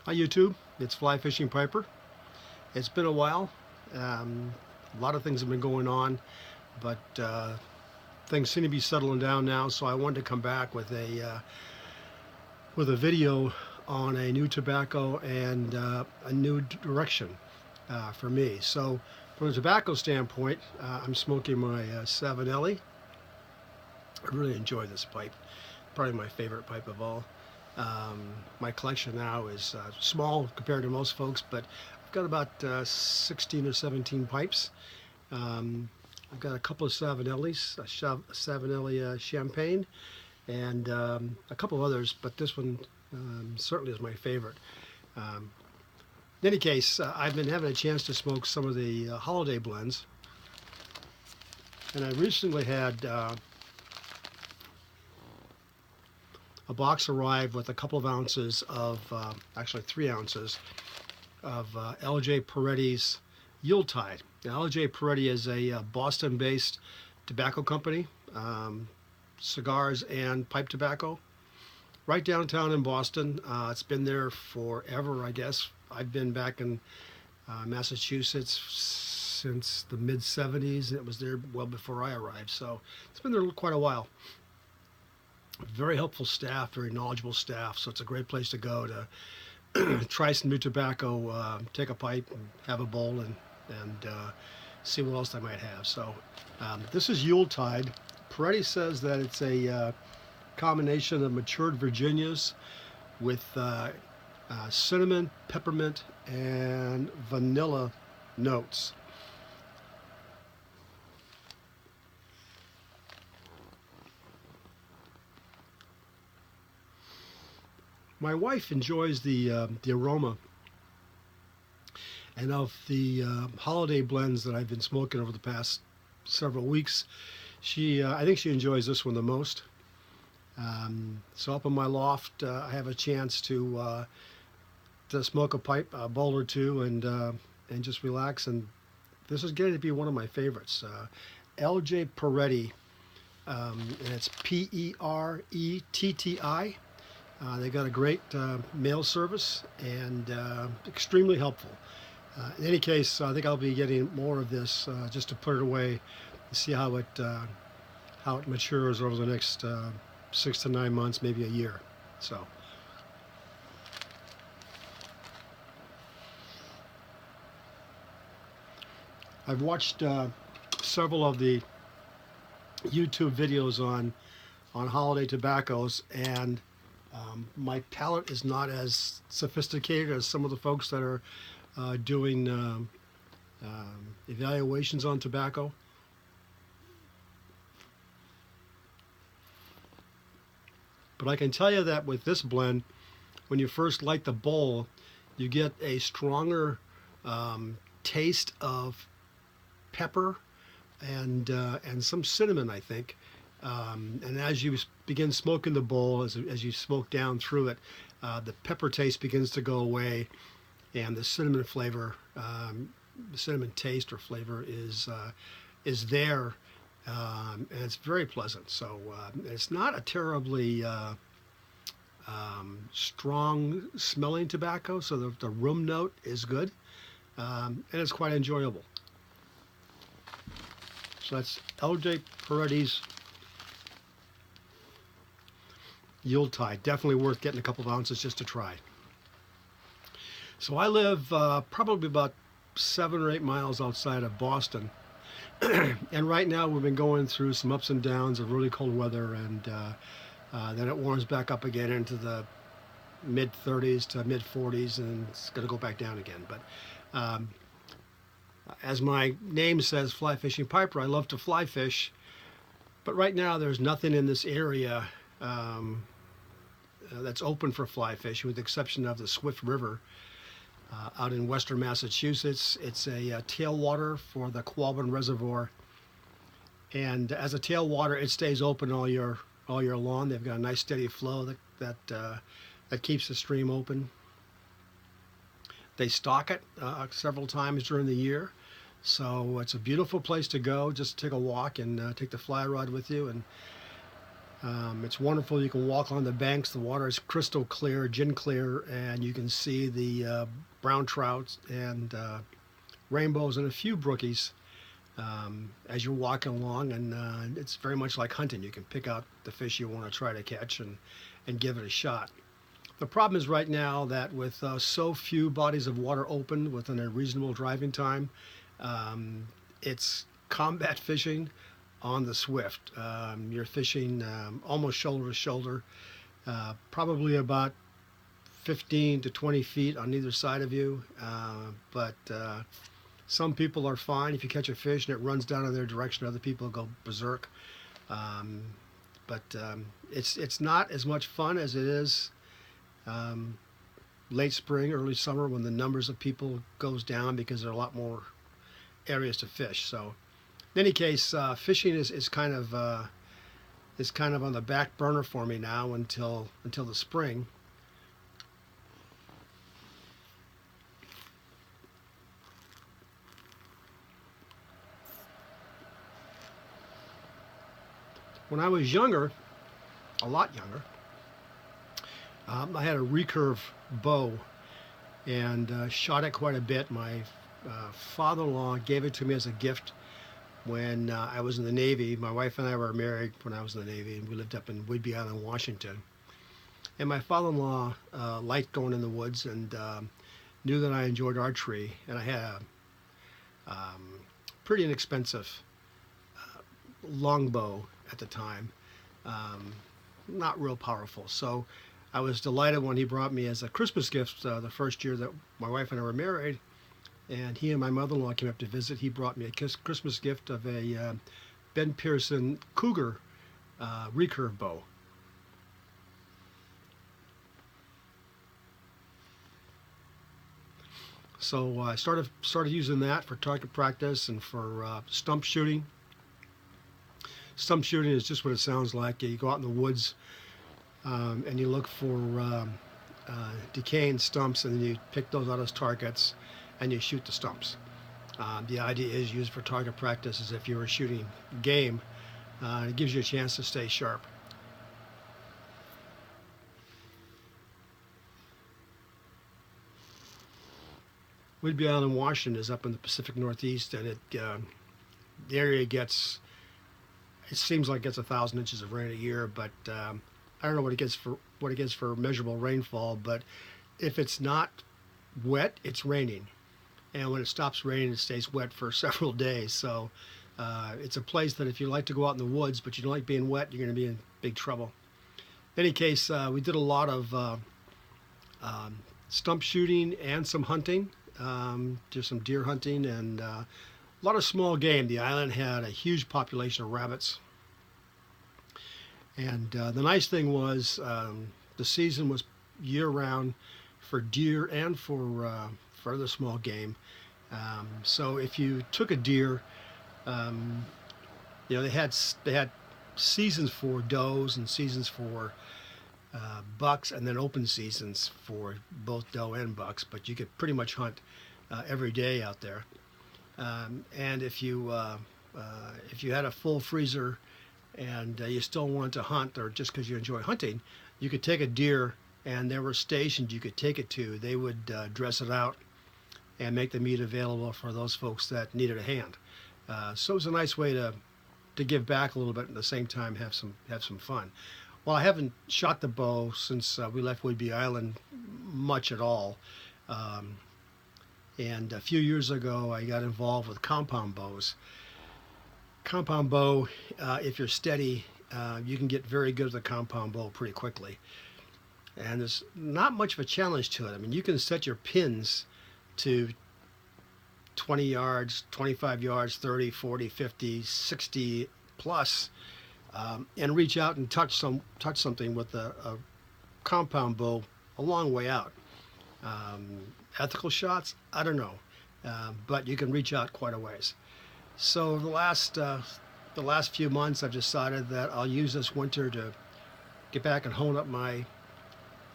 Hi YouTube, it's Fly Fishing Piper. It's been a while. A lot of things have been going on, but things seem to be settling down now. So I wanted to come back with a video on a new tobacco and a new direction for me. So from a tobacco standpoint, I'm smoking my Savinelli. I really enjoy this pipe. Probably my favorite pipe of all. My collection now is small compared to most folks, but I've got about 16 or 17 pipes. I've got a couple of Savinellis, a Savinelli Champagne, and a couple of others, but this one certainly is my favorite. Um, in any case, I've been having a chance to smoke some of the holiday blends, and I recently had a box arrived with a couple of ounces of, actually 3 ounces, of L.J. Peretti's Yuletide. Now, L.J. Peretti is a Boston-based tobacco company, cigars and pipe tobacco, right downtown in Boston. It's been there forever, I guess. I've been back in Massachusetts since the mid-70s, and it was there well before I arrived, so it's been there quite a while. Very helpful staff, very knowledgeable staff, so it's a great place to go to try some new tobacco, take a pipe and have a bowl and see what else they might have. So this is Yuletide. Peretti says that it's a combination of matured Virginias with cinnamon, peppermint, and vanilla notes. My wife enjoys the aroma, and of the holiday blends that I've been smoking over the past several weeks, I think she enjoys this one the most. So up in my loft, I have a chance to smoke a pipe, a bowl or two, and just relax. And this is getting to be one of my favorites. L.J. Peretti, and it's Peretti. They got a great mail service and extremely helpful. In any case, I think I'll be getting more of this just to put it away and see how it matures over the next 6 to 9 months, maybe a year. So. I've watched several of the YouTube videos on holiday tobaccos, and my palate is not as sophisticated as some of the folks that are doing evaluations on tobacco. But I can tell you that with this blend, when you first light the bowl, you get a stronger taste of pepper and some cinnamon, I think. And as you begin smoking the bowl, as you smoke down through it, the pepper taste begins to go away, and the cinnamon flavor, the cinnamon taste or flavor is there, and it's very pleasant. So it's not a terribly strong smelling tobacco, so the room note is good, and it's quite enjoyable. So that's L.J. Peretti's Yuletide. Definitely worth getting a couple of ounces just to try. So I live probably about 7 or 8 miles outside of Boston. And right now we've been going through some ups and downs of really cold weather, and then it warms back up again into the mid 30s to mid 40s, and it's going to go back down again. But as my name says, Fly Fishing Piper, I love to fly fish. But right now there's nothing in this area that's open for fly fishing, with the exception of the Swift River out in western Massachusetts. It's a tailwater for the Quabbin Reservoir, and as a tailwater, it stays open all year long. They've got a nice steady flow that keeps the stream open. They stock it several times during the year, so it's a beautiful place to go. Just take a walk and take the fly rod with you, and It's wonderful. You can walk on the banks. The water is crystal clear, gin clear, and you can see the brown trouts and rainbows and a few brookies as you're walking along. And it's very much like hunting. You can pick out the fish you want to try to catch and give it a shot. The problem is right now that with so few bodies of water open within a reasonable driving time, it's combat fishing on the Swift. You're fishing almost shoulder to shoulder, probably about 15 to 20 feet on either side of you. But some people are fine. If you catch a fish and it runs down in their direction, other people go berserk. But it's not as much fun as it is late spring, early summer, when the numbers of people goes down because there are a lot more areas to fish. So in any case, fishing is kind of on the back burner for me now until the spring. When I was younger, a lot younger, I had a recurve bow and shot it quite a bit. My father-in-law gave it to me as a gift when I was in the Navy. My wife and I were married when I was in the Navy, and we lived up in Whidbey Island, Washington. And my father-in-law liked going in the woods and knew that I enjoyed archery, and I had a pretty inexpensive longbow at the time, not real powerful. So I was delighted when he brought me as a Christmas gift the first year that my wife and I were married, and he and my mother-in-law came up to visit. He brought me a Christmas gift of a Ben Pearson Cougar recurve bow. So I started using that for target practice and for stump shooting. Stump shooting is just what it sounds like. You go out in the woods and you look for decaying stumps, and then you pick those out as targets and you shoot the stumps. The idea is used for target practice as if you were shooting game. It gives you a chance to stay sharp. Whidbey Island, Washington is up in the Pacific Northeast, and the area gets, it seems like it gets 1,000 inches of rain a year, but I don't know what it gets for measurable rainfall. But if it's not wet, it's raining, and when it stops raining, it stays wet for several days. So it's a place that if you like to go out in the woods but you don't like being wet, you're going to be in big trouble. In any case, we did a lot of stump shooting and some hunting. Did some deer hunting and a lot of small game. The island had a huge population of rabbits. And the nice thing was the season was year-round for deer and for other small game. So if you took a deer, they had seasons for does and seasons for bucks, and then open seasons for both doe and bucks. But you could pretty much hunt every day out there. And if you had a full freezer and you still want to hunt, or just because you enjoy hunting, you could take a deer, and there were stations you could take it to. They would dress it out and make the meat available for those folks that needed a hand. So it was a nice way to give back a little bit and at the same time have some fun. Well, I haven't shot the bow since we left Whidbey Island much at all. And a few years ago, I got involved with compound bows. Compound bow, if you're steady, you can get very good at the compound bow pretty quickly. And there's not much of a challenge to it. I mean, you can set your pins to 20 yards, 25 yards, 30, 40, 50, 60 plus, and reach out and touch something with a compound bow a long way out. Ethical shots, I don't know, but you can reach out quite a ways. So the last few months, I've decided that I'll use this winter to get back and hone up my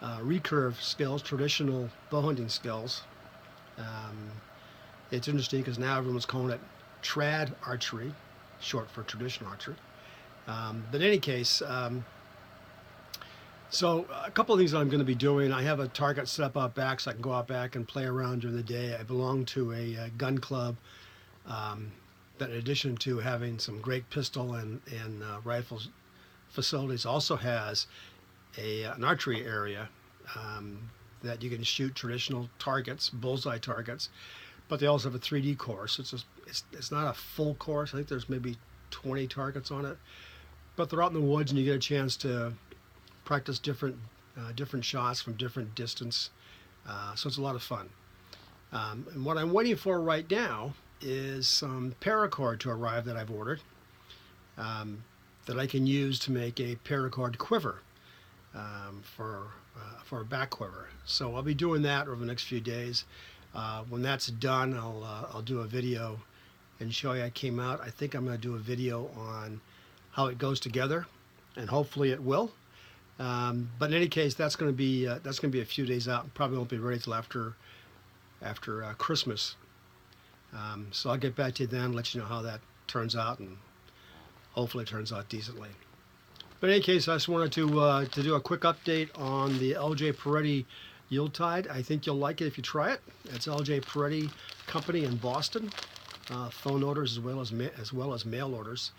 recurve skills, traditional bow hunting skills. It's interesting because now everyone's calling it trad archery, short for traditional archery. But in any case, So a couple of things that I'm going to be doing. I have a target set up out back so I can go out back and play around during the day. I belong to a gun club that, in addition to having some great pistol and rifles facilities, also has an archery area that you can shoot traditional targets, bullseye targets, but they also have a 3D course. It's not a full course. I think there's maybe 20 targets on it, but they're out in the woods and you get a chance to practice different shots from different distance. So it's a lot of fun. And what I'm waiting for right now is some paracord to arrive that I've ordered that I can use to make a paracord quiver for a back quiver. So I'll be doing that over the next few days. When that's done, I'll do a video and show you how it came out. I think I'm going to do a video on how it goes together, and hopefully it will. But in any case, that's going to be a few days out, and probably won't be ready till after Christmas. So I'll get back to you then, let you know how that turns out, and hopefully it turns out decently. But in any case, I just wanted to do a quick update on the LJ Peretti Yuletide. I think you'll like it if you try it. It's LJ Peretti Company in Boston. Phone orders as well as mail orders.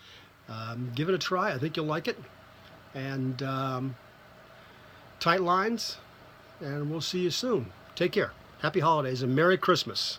Give it a try. I think you'll like it. And tight lines. And we'll see you soon. Take care. Happy holidays and Merry Christmas.